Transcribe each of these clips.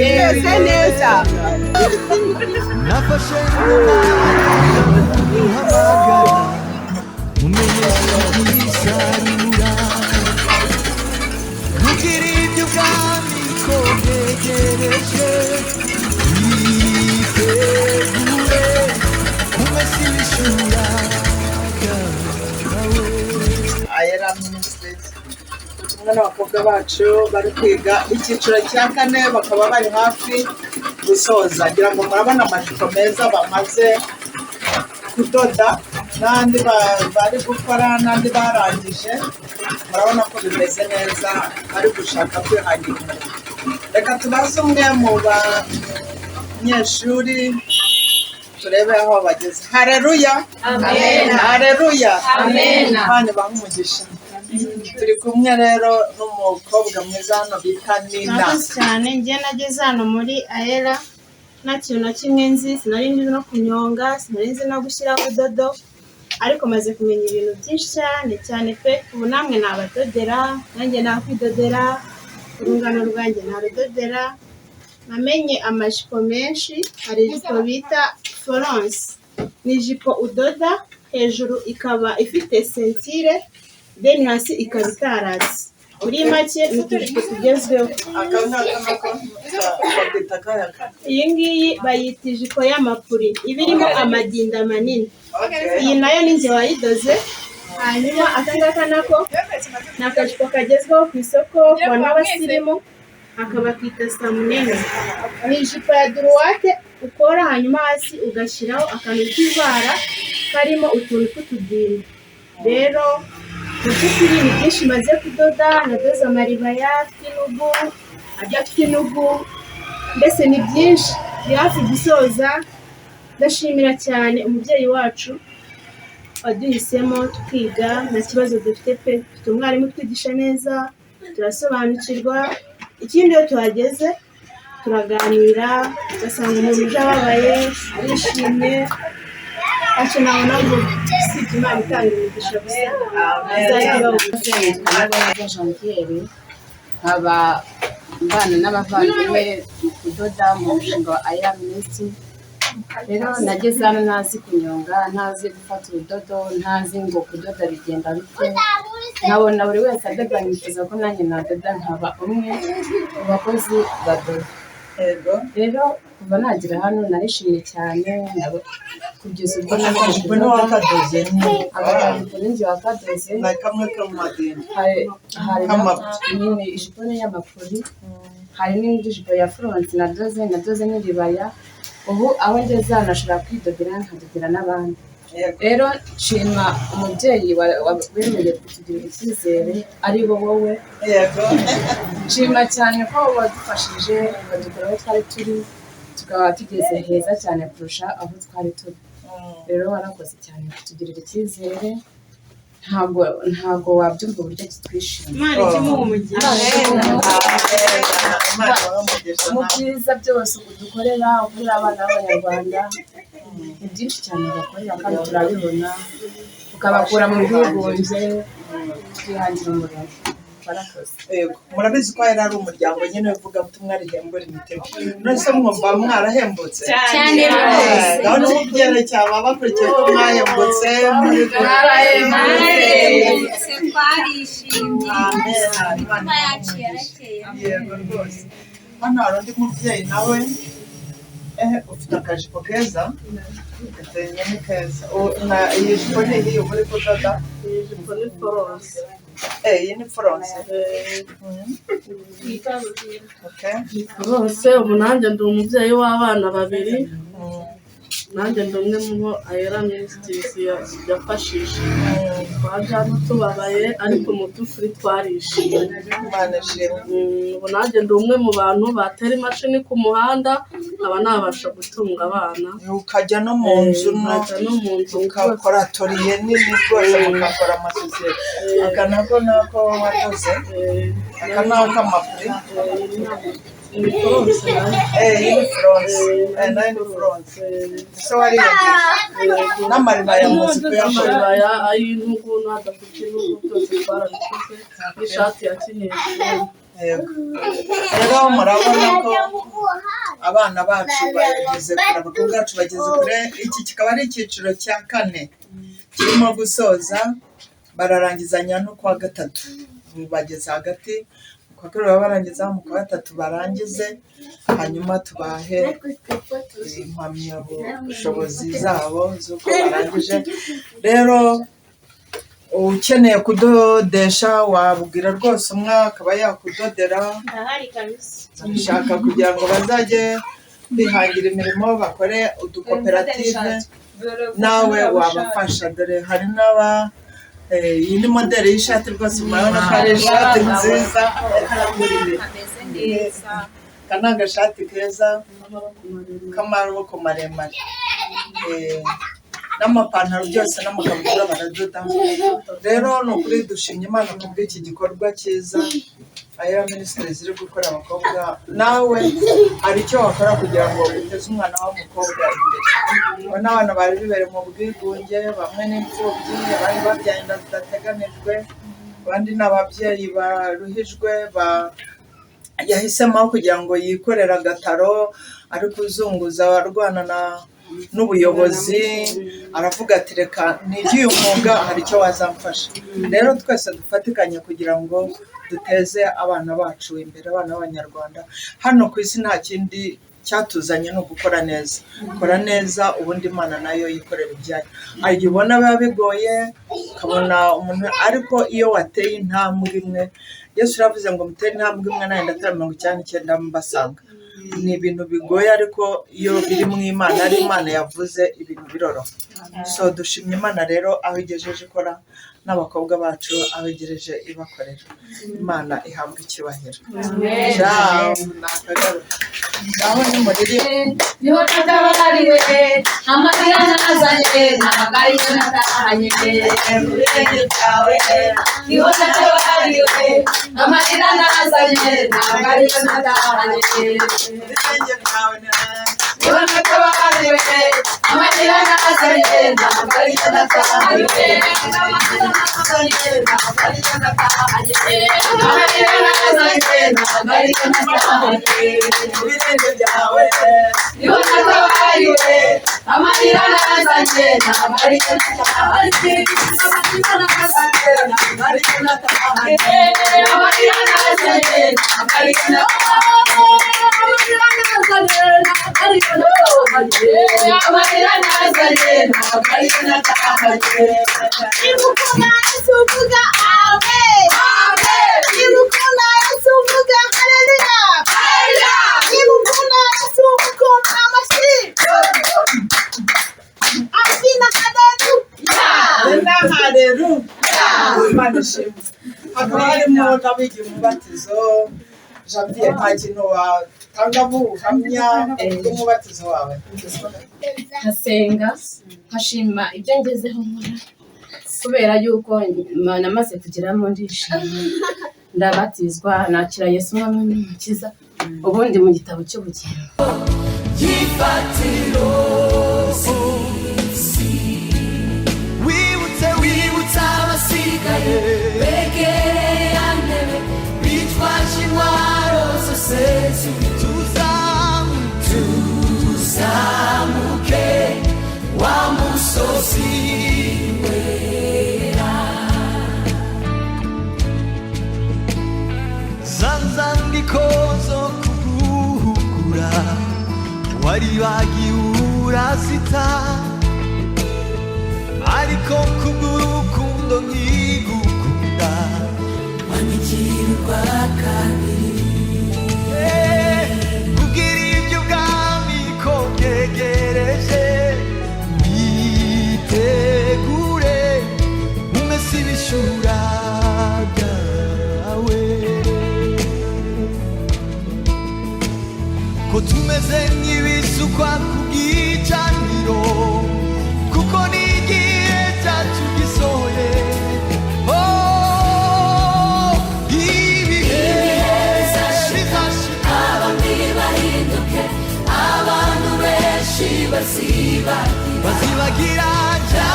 Umeze neza nafashe uhamagara umenyesha ibisarura ntugira ibyo ubwami ko bwegereje witegure umese ibishura byawe Ayera Ministries umwe n'abakobwa bacu bari kwiga icyiciro cya 4 bakaba bari hafi gusoza ngira ngo murabona amajipo meza bamaze kudoda n'andi bari gukora n'andi barangije murabona ko bimeze neza bari gushaka kwihangira umurimo reka tubaze umwe mu banyeshuri turebe aho bageze haleluya amen haleluya amen Imana ibahe umugisha turi kumwe rero n'umukobwa mwiza hano bita Nina cyane njye nageze hano muri Ayera nta kintu na kimwe nzi sinari nzi no kunyonga sinari nzi no gushyira ubudodo ariko maze kumenya ibintu byinshi cyane pe ubu namwe nabadodera nanjye nakwidodera urungano rwanjye narudodera namenye amajipo menshi hari ijipo bita Florence ni ijipo udoda hejuru ikaba ifite sentire deni hasi ikaba itaratse muri make ni utujipo tugezweho iyi ngiyi bayita ijipo y'amapuri iba irimo amadinda manini iyi nayo ni njye wayidoze hanyuma akangaka nako ni akajipo kagezweho ku isoko ku bantu b'abasirimu akaba akita samunene ni ijipo ya duruwate ukora hanyuma hasi ugashyiraho akantu k'ivara karimo utuntu tw'utudinda rero mu by'ukuri ni byinshi maze kudoda nadoze amaribaya afite inugu ajya afite inugu mbese ni byinshi biri hafi gusoza ndashimira cyane umubyeyi wacu waduhisemo tukiga nta kibazo dufite pe dufite umwarimu twigisha neza turasobanukirwa ikindi iyo tuhageze turaganira ugasanga umuntu uje ababaye arishimye ntacyo nabona ngo usibye Imana itanga imigisha gusa nkaba mbana n'abavandimwe mu kudoda mu mushinga wa Ayera Ministries rero nageze hano ntazi kunyonga ntazi gufata urudodo ntazi ngo kudoda bigenda bite nkabona buri wese adoda nifuza ko nanjye nadoda nkaba umwe mu bakozi badoda rero kuva nagira hano narishimye cyane kugeza ubwo akajipo ni wakadoze akajipo n'inzu wakadoze na kamwe k'amadini hari nyine ijipo y'amapuri hari n'indi jipo ya Florence nadoze n'iribaya ubu aho ngeze hano nashobora kwidodera nkadodera n'abandi rero nshima umubyeyi wemeye kutugirira icyizere ari bo wowe nshima cyane ko wadufashije ukadukora aho twari turi tukaba tugeze heza cyane kurusha aho twari turi rero warakoze cyane kutugirira icyizere ntabwo wabyumva uburyo twishimiye Imana ikimuha umugisha mu byiza byose udukorera ukorera abana b'abanyarwanda ni byinshi cyane bakorera kandi turabibona ukabakura mu bwigunge twihangira umurimo murabizi ko yari ari umuryango nyine uvuga ubutumwa rihembura imitima none mwumva mwarahembutse cyane gahunda y'ibyerekeye aba bakurikiye ko mwahembutse twarahembutse twarishimye Imana yacu yarakeye yego rwose hano hari undi mubyeyi nawe ufite akajipo keza gateye ni keza iyi jipo ni iyi uba uri kudoda iyi jipo ni Florence iyi ni Florence rwose ubu nanjye ndi umubyeyi w'abana babiri nanjye ndi umwe mu bo Ayera Ministries yafashije twaje hano tubabaye ariko mu by'ukuri twarishimye ubu nanjye ndi umwe mu bantu batera imashini ku muhanda nkaba nabasha gutunga abana ukajya no mu nzu ukakora atoriye nini rwose mugakora amasosiyete aka nako wakoze aka ni ak'amapuri ni Florence nayo. Iyi ni Florence. Nayo ni Florence. So wariyongeje n'amaribaya muzi kuyakora. Amaribaya ay'intugu n'adafite intugu byose twarabikoze n'ishati ya kinyejana. Rero murabona ko abana bacu bageze kure, abakobwa bacu bageze kure. Iki kikaba ari icyiciro cya 4 kirimo gusoza, bararangizanya no kwa gatatu. Bageze hagati kwa kabiri barangiza, mu kwa gatatu barangize, hanyuma tubahe impamyabushobozi zabo z'uko barangije. Rero ukeneye kudodesha wabwira rwose umwe akaba yakudodera. ndahari kabisa. Bashaka kugira ngo bazajye bihangira imirimo, bakore udukoperative, nawe wabafasha. Dore hari n'aba iyi ni modeli y'ishati rwose, murabona ko ari ishati nziza. ameze neza. Aka ni agashati keza k'amaboko maremare, n'amapantaro byose n'amakabutura baradoda. Rero ni ukuri dushimye Imana kubw'iki gikorwa cyiza Ayera Ministries ziri gukora abakobwa. Nawe hari icyo wakora kugira ngo uteze umwana w'umukobwa imbere. N'abana bari bibere mu bwigunge, bamwe n'imfubyi, abandi babyaye inda zidateganijwe, abandi n'ababyeyi baruhijwe, yahisemo kugira ngo yikorere agataro ari kuzunguza abarwana n'ubuyobozi. Aravuga ati reka nigiye umwuga, hari icyo wazamfasha. Rero twese dufatikanye kugira ngo duteze abana bacu imbere, abana b'Abanyarwanda. Hano ku isi nta kindi cyatuzanye no gukora neza. Kora neza ubundi Imana nayo yikorera ibyayo. Igihe ubona biba bigoye ukabona umuntu, ariko iyo wateye intambwe imwe, Yesu yaravuze ngo mutere intambwe imwe nanjye ndatera 99 mbasanga. Ni ibintu bigoye, ariko iyo biri mu Imana, ari Imana yavuze, ibintu biroroha. So dushimye Imana rero aho igejeje ikora n'abakobwa bacu, aho igejeje ibakorera. Imana ihabwa icyubahiro. Ciao. Nakagaruka. Aho ni muri niho natabariwe amarira nazanye ntabwo ariyo natahanye ibirenge byawe, niho natabariwe amarira nazanye ntabwo ariyo natahanye ibirenge byawe niho natabariwe amarira nazanye ntabwo ariyo natahanye amarira nazanye ntabwo ariyo natahanye amarira nazanye ntabwo ariyo natahanye ibirenge byawe, niho natabariwe amarira nazanye ntabwo ariyo natahanye amarira nazanye ntabwo ariyo natahanye amarira nazanye ntabwo ariyo natahanye amarira nazanye ntabwo ariyo natahanye Nimukunda Yesu vuga amen. Nimukunda Yesu vuga haleluya. Nimukunda Yesu mukoma amashyi. Amina haleluya. haleluya. Imana ishimwe. Hakaba harimo n'abiga umubatizo. Janvier, nta kintu watanga ubuhamya bw'umubatizo wawe? nkasenga nkashima ibyo ngezeho nkora kubera yuko namaze kugeramo ndishimye ndabatizwa nakira Yesu umwami n'umukiza ubundi mu gitabo cy'ubugingo Gifatiro wibutsa abasigaye begereye ya ntebe bitwaje intwaro zose tuzamuke wa musozi wera za nzandiko zo kuguhugura wari wagiye urazi bazibagira rya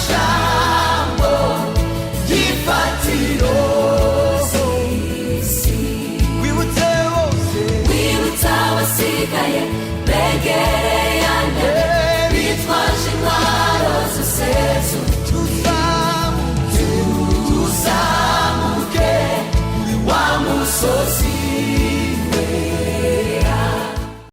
jambo ry'ifatiro wibutse bose wibutse abasigaye begere